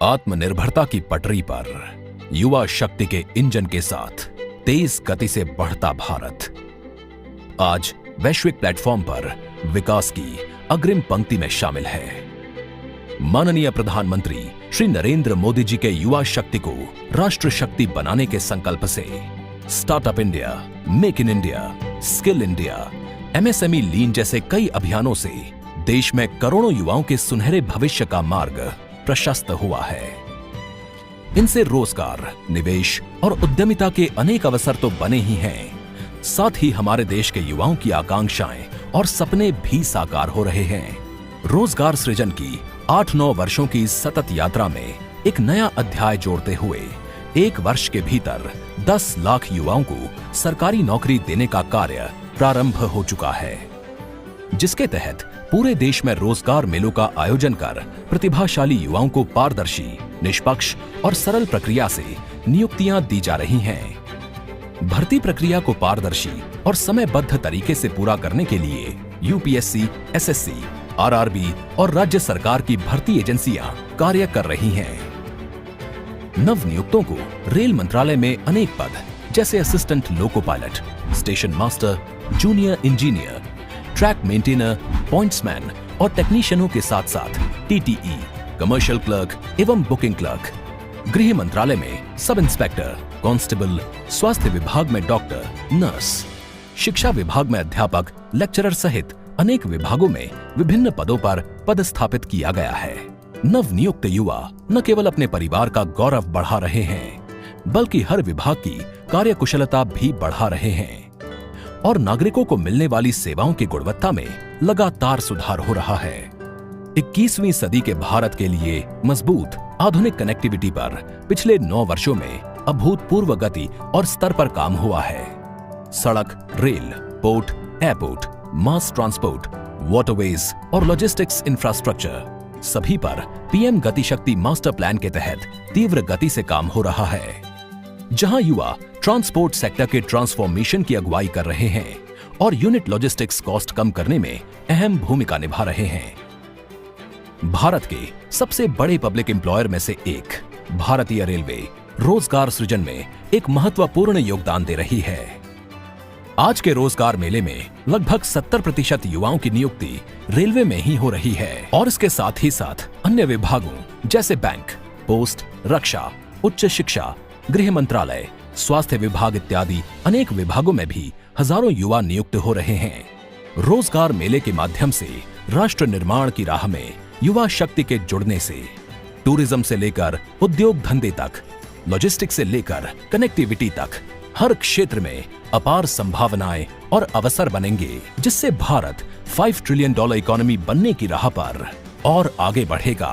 आत्मनिर्भरता की पटरी पर युवा शक्ति के इंजन के साथ तेज गति से बढ़ता भारत आज वैश्विक प्लेटफॉर्म पर विकास की अग्रिम पंक्ति में शामिल है। माननीय प्रधानमंत्री श्री नरेंद्र मोदी जी के युवा शक्ति को राष्ट्र शक्ति बनाने के संकल्प से startup India, make in India, skill India, MSME lean जैसे कई अभियानों से देश में करोड़ों युवाओं के सुनहरे भविष्य का मार्ग प्रशस्त हुआ है। इनसे रोजगार, निवेश और उद्यमिता के अनेक अवसर तो बने ही हैं, साथ ही हमारे देश के युवाओं की आकांक्षाएं और सपने भी साकार हो रहे हैं। रोजगार सृजन की 8-9 वर्षों की सतत यात्रा में एक नया अध्याय जोड़ते हुए 1 वर्ष के भीतर 10 लाख युवाओं को सरकारी नौकरी देने का कार्य प्रारंभ हो चुका है, जिसके तहत पूरे देश में रोजगार मेलों का आयोजन कर प्रतिभाशाली युवाओं को पारदर्शी, निष्पक्ष और सरल प्रक्रिया से नियुक्तियां दी जा रही हैं। भर्ती प्रक्रिया को पारदर्शी और समयबद्ध तरीके से पूरा करने के लिए यूपीएससी, एसएससी, आरआरबी और राज्य सरकार की भर्ती एजेंसियां कार्य कर रही हैं। नव नियुक्तों को रेल मंत्रालय में अनेक पद जैसे assistant loco pilot, station master, junior engineer, track maintainer, pointsman और टेक्नीशियनों के साथ साथ टीटीई, कमर्शियल क्लर्क एवं बुकिंग क्लर्क, गृह मंत्रालय में सब इंस्पेक्टर, कांस्टेबल, स्वास्थ्य विभाग में डॉक्टर, नर्स, शिक्षा विभाग में अध्यापक, लेक्चरर सहित अनेक विभागों में विभिन्न पदों पर पदस्थापित किया गया है। नव नियुक्त युवा न केवल अपने परिवार का गौरव बढ़ा रहे हैं, बल्कि हर विभाग की कार्यकुशलता भी बढ़ा रहे हैं और नागरिकों को मिलने वाली सेवाओं की गुणवत्ता में लगातार सुधार हो रहा है। 21वीं सदी के भारत के लिए मजबूत आधुनिक कनेक्टिविटी पर पिछले 9 वर्षों में अभूतपूर्व गति और स्तर पर काम हुआ है। सड़क, rail, port, airport, mass transport, waterways और लॉजिस्टिक्स इंफ्रास्ट्रक्चर सभी पर पीएम गति शक्ति मास्टर प्लान के तहत तीव्र गति से काम हो रहा है, जहां युवा ट्रांसपोर्ट सेक्टर के ट्रांसफॉर्मेशन की अगुवाई कर रहे हैं और यूनिट लॉजिस्टिक्स कॉस्ट कम करने में अहम भूमिका निभा रहे हैं। भारत के सबसे बड़े पब्लिक एम्प्लॉयर में से एक भारतीय रेलवे रोजगार सृजन में एक महत्वपूर्ण योगदान दे रही है। आज के रोजगार मेले में लगभग 70% युवाओं की नियुक्ति रेलवे में ही हो रही है और इसके साथ ही साथ अन्य विभागों जैसे बैंक, पोस्ट, रक्षा, उच्च शिक्षा, गृह मंत्रालय, स्वास्थ्य विभाग इत्यादि अनेक विभागों में भी हजारों युवा नियुक्त हो रहे हैं। रोजगार मेले के माध्यम से राष्ट्र निर्माण की राह में युवा शक्ति के जुड़ने से टूरिज्म से लेकर उद्योग धंधे तक, लॉजिस्टिक्स से लेकर कनेक्टिविटी तक हर क्षेत्र में अपार संभावनाएं और अवसर बनेंगे, जिससे भारत $5 ट्रिलियन इकोनॉमी बनने की राह पर और आगे बढ़ेगा।